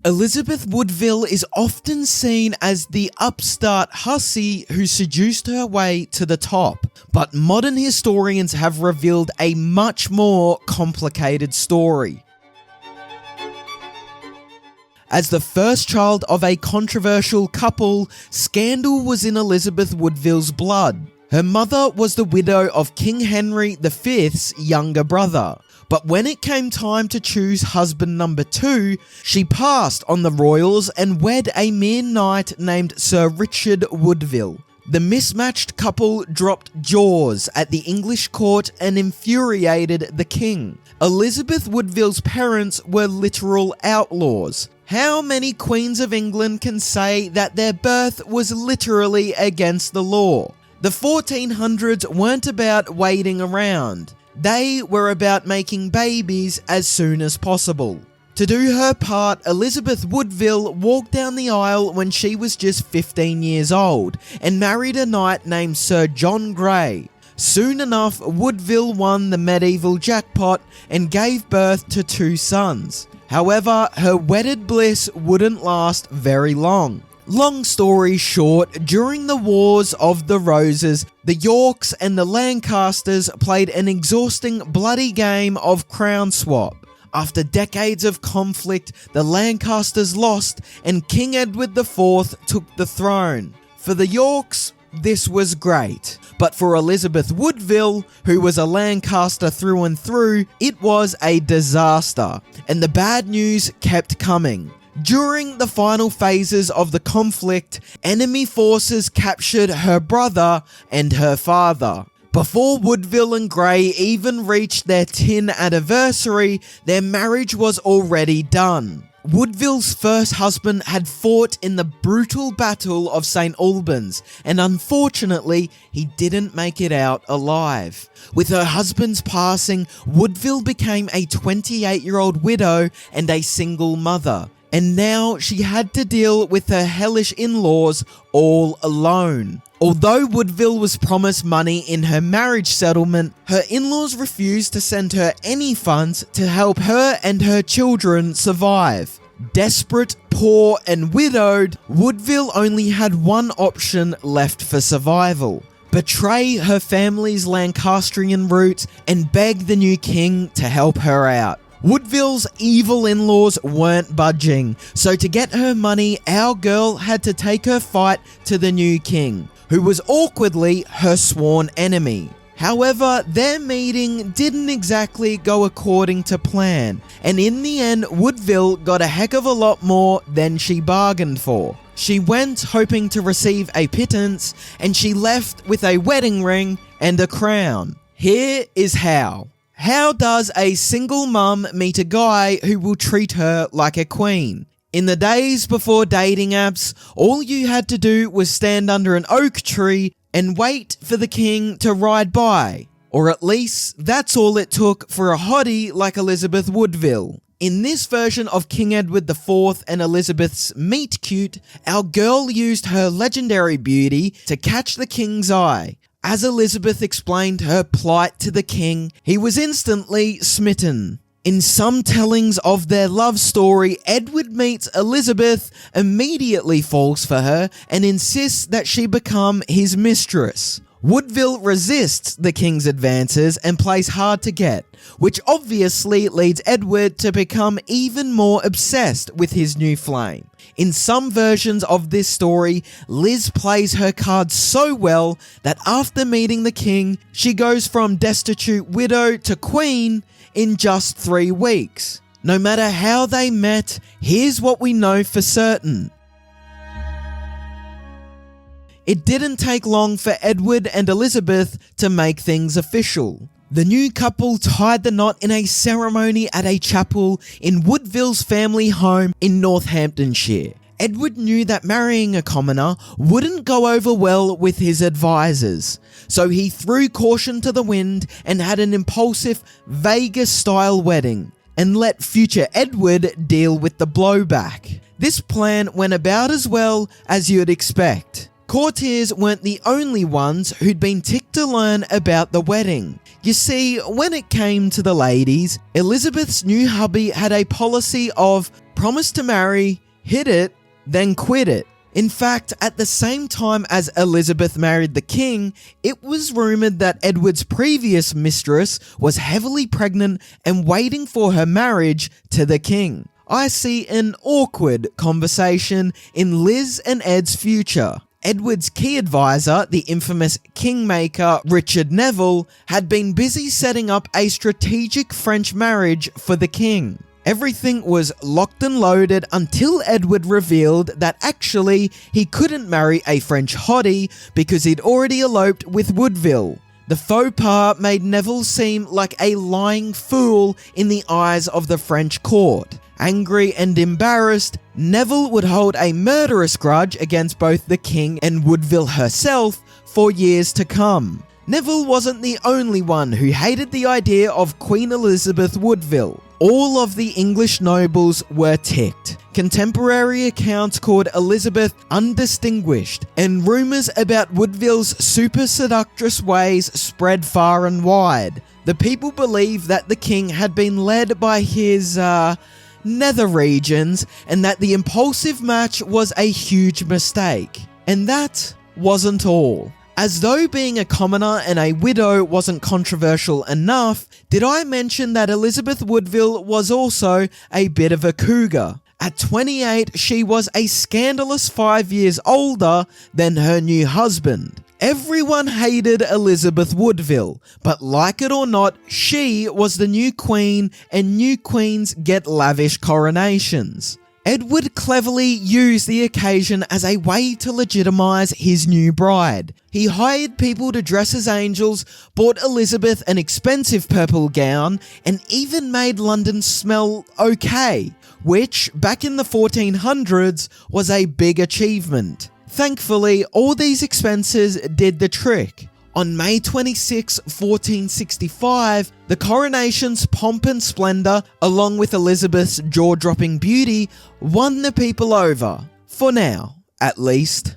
Elizabeth Woodville is often seen as the upstart hussy who seduced her way to the top, but modern historians have revealed a much more complicated story. As the first child of a controversial couple, scandal was in Elizabeth Woodville's blood. Her mother was the widow of King Henry V's younger brother. But when it came time to choose husband number 2, she passed on the royals and wed a mere knight named Sir Richard Woodville. The mismatched couple dropped jaws at the English court and infuriated the king. Elizabeth Woodville's parents were literal outlaws. How many queens of England can say that their birth was literally against the law? The 1400s weren't about waiting around. They were about making babies as soon as possible. To do her part, Elizabeth Woodville walked down the aisle when she was just 15 years old and married a knight named Sir John Grey. Soon enough, Woodville won the medieval jackpot and gave birth to 2 sons. However, her wedded bliss wouldn't last very long. Long story short, during the Wars of the Roses, the Yorks and the Lancasters played an exhausting, bloody game of crown swap. After decades of conflict, the Lancasters lost and King Edward IV took the throne. For the Yorks, this was great. But for Elizabeth Woodville, who was a Lancaster through and through, it was a disaster. And the bad news kept coming. During the final phases of the conflict, enemy forces captured her brother and her father. Before Woodville and Grey even reached their 10th anniversary, their marriage was already done. Woodville's first husband had fought in the brutal Battle of St. Albans, and unfortunately, he didn't make it out alive. With her husband's passing, Woodville became a 28-year-old widow and a single mother. And now she had to deal with her hellish in-laws all alone. Although Woodville was promised money in her marriage settlement, her in-laws refused to send her any funds to help her and her children survive. Desperate, poor, and widowed, Woodville only had one option left for survival: betray her family's Lancastrian roots and beg the new king to help her out. Woodville's evil in-laws weren't budging, so to get her money, our girl had to take her fight to the new king, who was awkwardly her sworn enemy. However, their meeting didn't exactly go according to plan, and in the end, Woodville got a heck of a lot more than she bargained for. She went hoping to receive a pittance, and she left with a wedding ring and a crown. Here is how. How does a single mum meet a guy who will treat her like a queen? In the days before dating apps, all you had to do was stand under an oak tree and wait for the king to ride by. Or at least, that's all it took for a hottie like Elizabeth Woodville. In this version of King Edward IV and Elizabeth's meet cute, our girl used her legendary beauty to catch the king's eye. As Elizabeth explained her plight to the king, he was instantly smitten. In some tellings of their love story, Edward meets Elizabeth, immediately falls for her, and insists that she become his mistress. Woodville resists the king's advances and plays hard to get, which obviously leads Edward to become even more obsessed with his new flame. In some versions of this story, Liz plays her cards so well that after meeting the king, she goes from destitute widow to queen in just 3 weeks. No matter how they met, here's what we know for certain. It didn't take long for Edward and Elizabeth to make things official. The new couple tied the knot in a ceremony at a chapel in Woodville's family home in Northamptonshire. Edward knew that marrying a commoner wouldn't go over well with his advisors, so he threw caution to the wind and had an impulsive Vegas-style wedding, and let future Edward deal with the blowback. This plan went about as well as you'd expect. Courtiers weren't the only ones who'd been ticked to learn about the wedding. You see, when it came to the ladies, Elizabeth's new hubby had a policy of promised to marry, hid it, then quit it. In fact, at the same time as Elizabeth married the king, it was rumoured that Edward's previous mistress was heavily pregnant and waiting for her marriage to the king. I see an awkward conversation in Liz and Ed's future. Edward's key advisor, the infamous kingmaker Richard Neville, had been busy setting up a strategic French marriage for the king. Everything was locked and loaded until Edward revealed that actually he couldn't marry a French hottie because he'd already eloped with Woodville. The faux pas made Neville seem like a lying fool in the eyes of the French court. Angry and embarrassed, Neville would hold a murderous grudge against both the king and Woodville herself for years to come. Neville wasn't the only one who hated the idea of Queen Elizabeth Woodville. All of the English nobles were ticked. Contemporary accounts called Elizabeth undistinguished, and rumours about Woodville's super seductress ways spread far and wide. The people believed that the king had been led by his, nether regions, and that the impulsive match was a huge mistake. And that wasn't all. As though being a commoner and a widow wasn't controversial enough, did I mention that Elizabeth Woodville was also a bit of a cougar? At 28, she was a scandalous 5 years older than her new husband. Everyone hated Elizabeth Woodville, but like it or not, she was the new queen, and new queens get lavish coronations. Edward cleverly used the occasion as a way to legitimise his new bride. He hired people to dress as angels, bought Elizabeth an expensive purple gown, and even made London smell okay, which, back in the 1400s, was a big achievement. Thankfully, all these expenses did the trick. On May 26, 1465, the coronation's pomp and splendour, along with Elizabeth's jaw-dropping beauty, won the people over. For now, at least.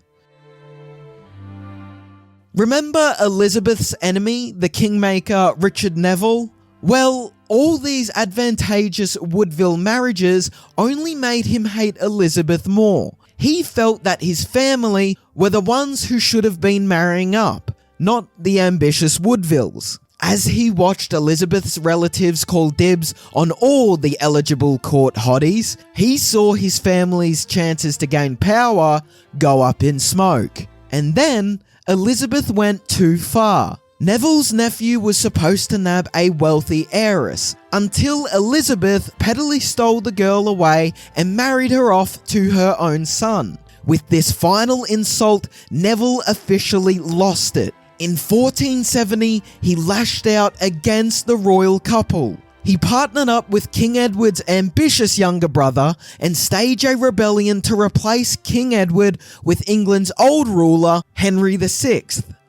Remember Elizabeth's enemy, the kingmaker Richard Neville? Well, all these advantageous Woodville marriages only made him hate Elizabeth more. He felt that his family were the ones who should have been marrying up, not the ambitious Woodvilles. As he watched Elizabeth's relatives call dibs on all the eligible court hotties, he saw his family's chances to gain power go up in smoke. And then, Elizabeth went too far. Neville's nephew was supposed to nab a wealthy heiress, until Elizabeth pettily stole the girl away and married her off to her own son. With this final insult, Neville officially lost it. In 1470, he lashed out against the royal couple. He partnered up with King Edward's ambitious younger brother and staged a rebellion to replace King Edward with England's old ruler, Henry VI.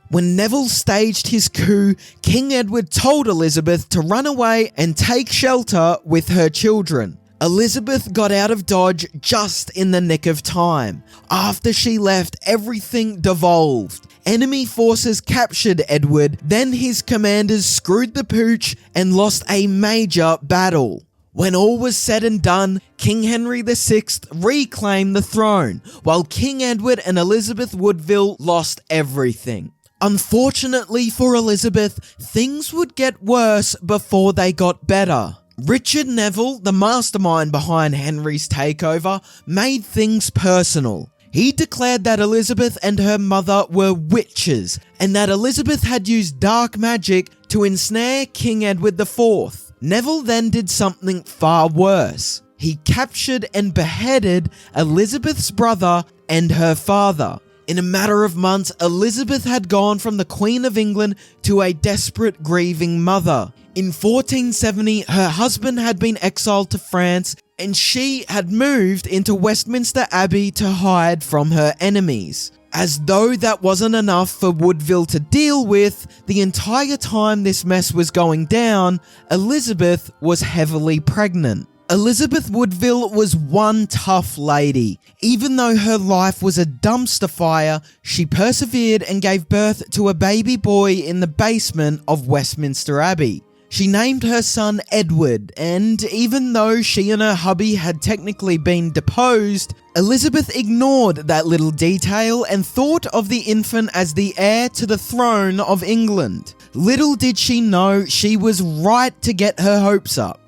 When Neville staged his coup, King Edward told Elizabeth to run away and take shelter with her children. Elizabeth got out of Dodge just in the nick of time. After she left, everything devolved. Enemy forces captured Edward, then his commanders screwed the pooch and lost a major battle. When all was said and done, King Henry VI reclaimed the throne, while King Edward and Elizabeth Woodville lost everything. Unfortunately for Elizabeth, things would get worse before they got better. Richard Neville, the mastermind behind Henry's takeover, made things personal. He declared that Elizabeth and her mother were witches, and that Elizabeth had used dark magic to ensnare King Edward IV. Neville then did something far worse. He captured and beheaded Elizabeth's brother and her father. In a matter of months, Elizabeth had gone from the Queen of England to a desperate, grieving mother. In 1470, her husband had been exiled to France, and she had moved into Westminster Abbey to hide from her enemies. As though that wasn't enough for Woodville to deal with, the entire time this mess was going down, Elizabeth was heavily pregnant. Elizabeth Woodville was one tough lady. Even though her life was a dumpster fire, she persevered and gave birth to a baby boy in the basement of Westminster Abbey. She named her son Edward, and even though she and her hubby had technically been deposed, Elizabeth ignored that little detail and thought of the infant as the heir to the throne of England. Little did she know she was right to get her hopes up.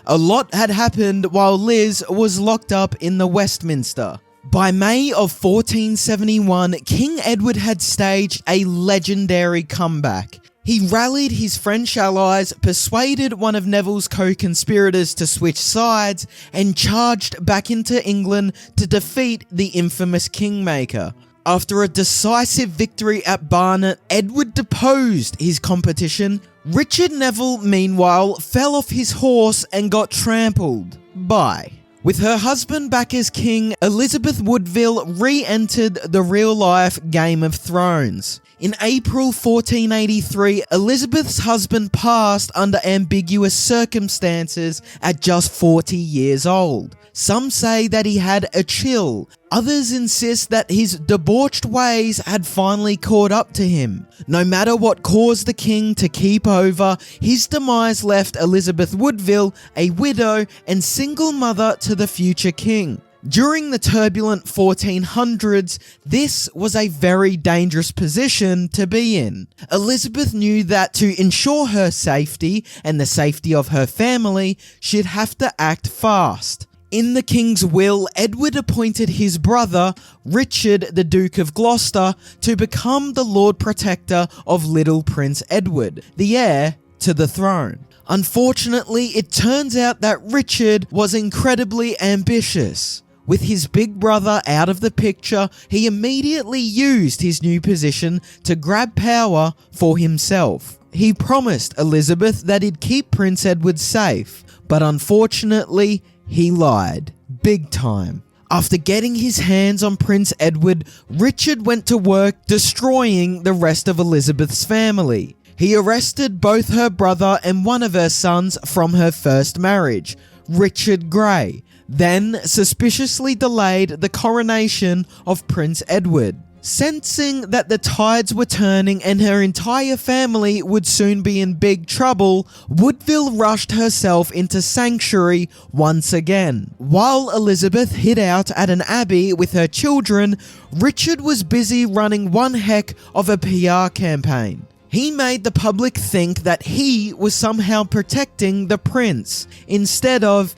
A lot had happened while Liz was locked up in the Westminster. By May of 1471, King Edward had staged a legendary comeback. He rallied his French allies, persuaded one of Neville's co-conspirators to switch sides, and charged back into England to defeat the infamous kingmaker. After a decisive victory at Barnet, Edward deposed his competition. Richard Neville, meanwhile, fell off his horse and got trampled. Bye. With her husband back as king, Elizabeth Woodville re-entered the real-life Game of Thrones. In April 1483, Elizabeth's husband passed under ambiguous circumstances at just 40 years old. Some say that he had a chill. Others insist that his debauched ways had finally caught up to him. No matter what caused the king to keep over, his demise left Elizabeth Woodville a widow and single mother to the future king. During the turbulent 1400s, this was a very dangerous position to be in. Elizabeth knew that to ensure her safety and the safety of her family, she'd have to act fast. In the king's will, Edward appointed his brother, Richard, the Duke of Gloucester, to become the Lord Protector of little Prince Edward, the heir to the throne. Unfortunately, it turns out that Richard was incredibly ambitious. With his big brother out of the picture, he immediately used his new position to grab power for himself. He promised Elizabeth that he'd keep Prince Edward safe, but unfortunately, he lied. Big time. After getting his hands on Prince Edward, Richard went to work destroying the rest of Elizabeth's family. He arrested both her brother and one of her sons from her first marriage, Richard Grey, then suspiciously delayed the coronation of Prince Edward. Sensing that the tides were turning and her entire family would soon be in big trouble, Woodville rushed herself into sanctuary once again. While Elizabeth hid out at an abbey with her children, Richard was busy running one heck of a PR campaign. He made the public think that he was somehow protecting the prince, instead of,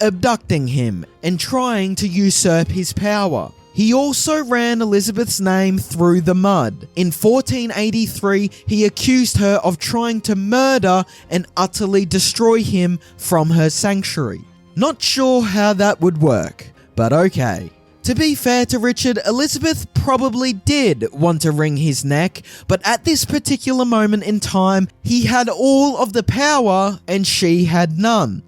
abducting him and trying to usurp his power. He also ran Elizabeth's name through the mud. In 1483, he accused her of trying to murder and utterly destroy him from her sanctuary. Not sure how that would work, but okay. To be fair to Richard, Elizabeth probably did want to wring his neck, but at this particular moment in time, he had all of the power and she had none.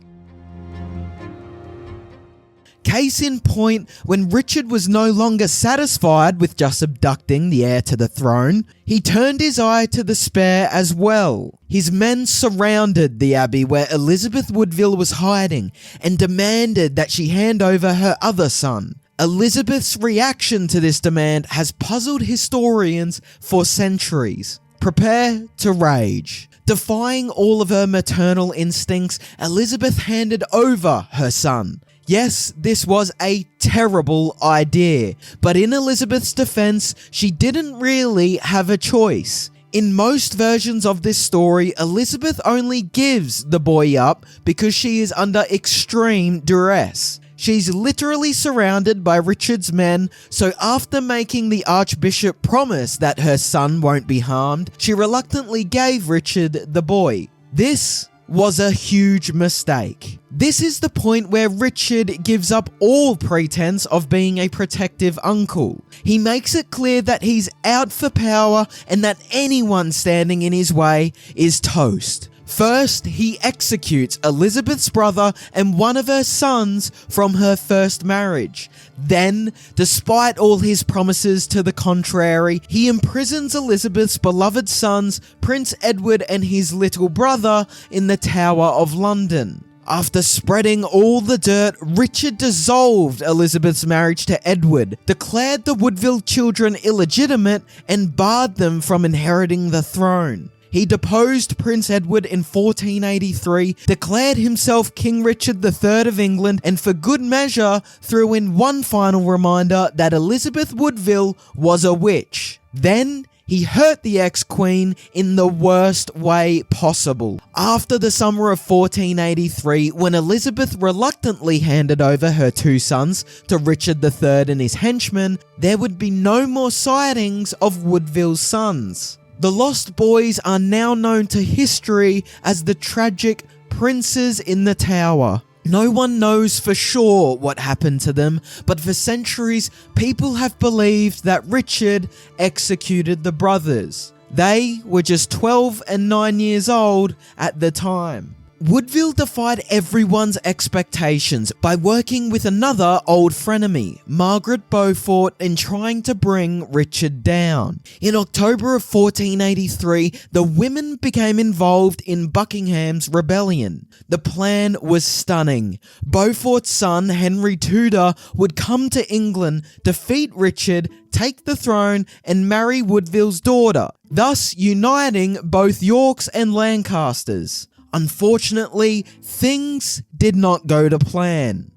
Case in point, when Richard was no longer satisfied with just abducting the heir to the throne, he turned his eye to the spare as well. His men surrounded the abbey where Elizabeth Woodville was hiding and demanded that she hand over her other son. Elizabeth's reaction to this demand has puzzled historians for centuries. Prepare to rage. Defying all of her maternal instincts, Elizabeth handed over her son. Yes, this was a terrible idea, but in Elizabeth's defense, she didn't really have a choice. In most versions of this story, Elizabeth only gives the boy up because she is under extreme duress. She's literally surrounded by Richard's men, so after making the Archbishop promise that her son won't be harmed, she reluctantly gave Richard the boy. This was a huge mistake. This is the point where Richard gives up all pretense of being a protective uncle. He makes it clear that he's out for power and that anyone standing in his way is toast. First, he executes Elizabeth's brother and one of her sons from her first marriage. Then, despite all his promises to the contrary, he imprisons Elizabeth's beloved sons, Prince Edward and his little brother, in the Tower of London. After spreading all the dirt, Richard dissolved Elizabeth's marriage to Edward, declared the Woodville children illegitimate, and barred them from inheriting the throne. He deposed Prince Edward in 1483, declared himself King Richard III of England, and for good measure threw in one final reminder that Elizabeth Woodville was a witch. Then he hurt the ex-queen in the worst way possible. After the summer of 1483, when Elizabeth reluctantly handed over her two sons to Richard III and his henchmen, there would be no more sightings of Woodville's sons. The lost boys are now known to history as the tragic Princes in the Tower. No one knows for sure what happened to them, but for centuries, people have believed that Richard executed the brothers. They were just 12 and 9 years old at the time. Woodville defied everyone's expectations by working with another old frenemy, Margaret Beaufort, and trying to bring Richard down. In October of 1483, the women became involved in Buckingham's rebellion. The plan was stunning. Beaufort's son, Henry Tudor, would come to England, defeat Richard, take the throne, and marry Woodville's daughter, thus uniting both Yorks and Lancasters. Unfortunately, things did not go to plan.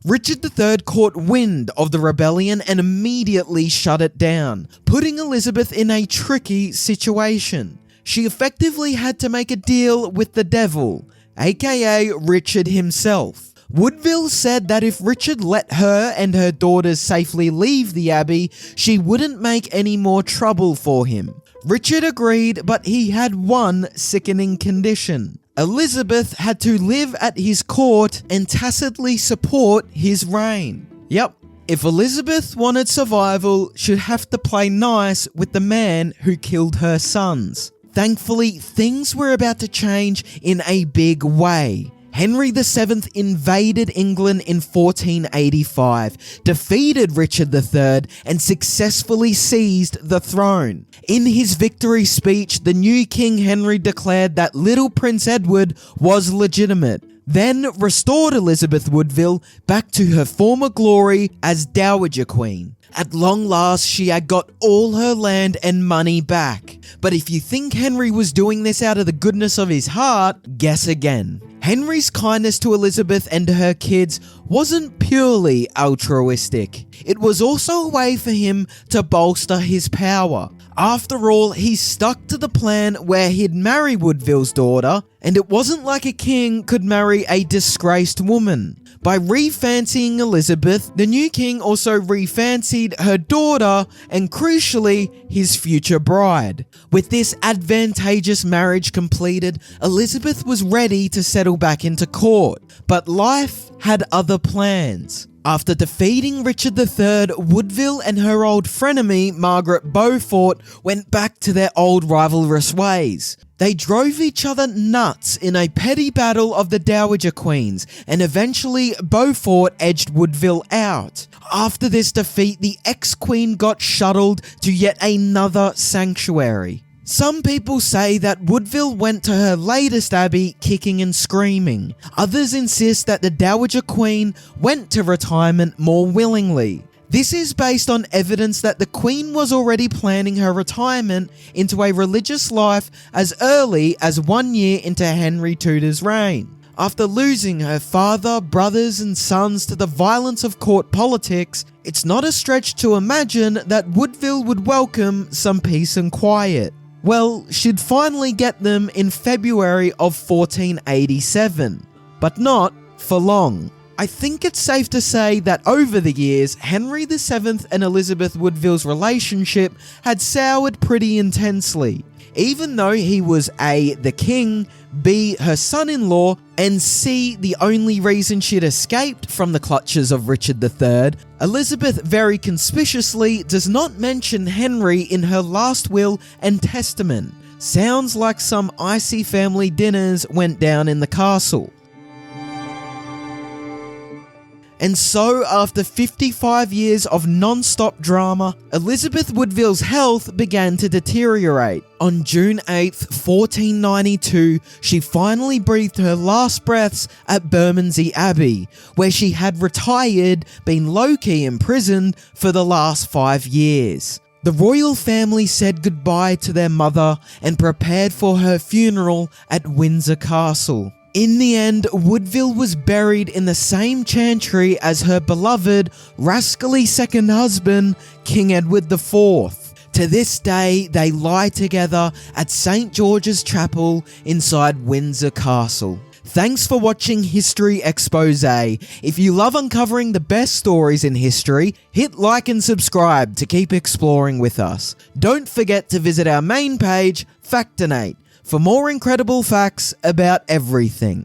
Richard III caught wind of the rebellion and immediately shut it down, putting Elizabeth in a tricky situation. She effectively had to make a deal with the devil, aka Richard himself. Woodville said that if Richard let her and her daughters safely leave the abbey, she wouldn't make any more trouble for him. Richard agreed, but he had one sickening condition. Elizabeth had to live at his court and tacitly support his reign. Yep, if Elizabeth wanted survival, she'd have to play nice with the man who killed her sons. Thankfully, things were about to change in a big way. Henry VII invaded England in 1485, defeated Richard III, and successfully seized the throne. In his victory speech, the new King Henry declared that little Prince Edward was legitimate, then restored Elizabeth Woodville back to her former glory as Dowager Queen. At long last, she had got all her land and money back. But if you think Henry was doing this out of the goodness of his heart, guess again. Henry's kindness to Elizabeth and her kids wasn't purely altruistic. It was also a way for him to bolster his power. After all, he stuck to the plan where he'd marry Woodville's daughter, and it wasn't like a king could marry a disgraced woman. By refancying Elizabeth, the new king also refancied her daughter and, crucially, his future bride. With this advantageous marriage completed, Elizabeth was ready to settle back into court, but life had other plans. After defeating Richard III, Woodville and her old frenemy, Margaret Beaufort, went back to their old rivalrous ways. They drove each other nuts in a petty battle of the Dowager Queens, and eventually Beaufort edged Woodville out. After this defeat, the ex-queen got shuttled to yet another sanctuary. Some people say that Woodville went to her latest abbey kicking and screaming. Others insist that the Dowager Queen went to retirement more willingly. This is based on evidence that the Queen was already planning her retirement into a religious life as early as 1 year into Henry Tudor's reign. After losing her father, brothers and sons to the violence of court politics, it's not a stretch to imagine that Woodville would welcome some peace and quiet. Well, she'd finally get them in February of 1487, but not for long. I think it's safe to say that over the years, Henry VII and Elizabeth Woodville's relationship had soured pretty intensely. Even though he was A, the king, B, her son-in-law, and C, the only reason she'd escaped from the clutches of Richard III, Elizabeth very conspicuously does not mention Henry in her last will and testament. Sounds like some icy family dinners went down in the castle. And so, after 55 years of non-stop drama, Elizabeth Woodville's health began to deteriorate. On June 8, 1492, she finally breathed her last breaths at Bermondsey Abbey, where she had retired, been low-key imprisoned for the last 5 years. The royal family said goodbye to their mother and prepared for her funeral at Windsor Castle. In the end, Woodville was buried in the same chantry as her beloved, rascally second husband, King Edward IV. To this day, they lie together at St. George's Chapel inside Windsor Castle. Thanks for watching History Expose. If you love uncovering the best stories in history, hit like and subscribe to keep exploring with us. Don't forget to visit our main page, Factinate, for more incredible facts about everything.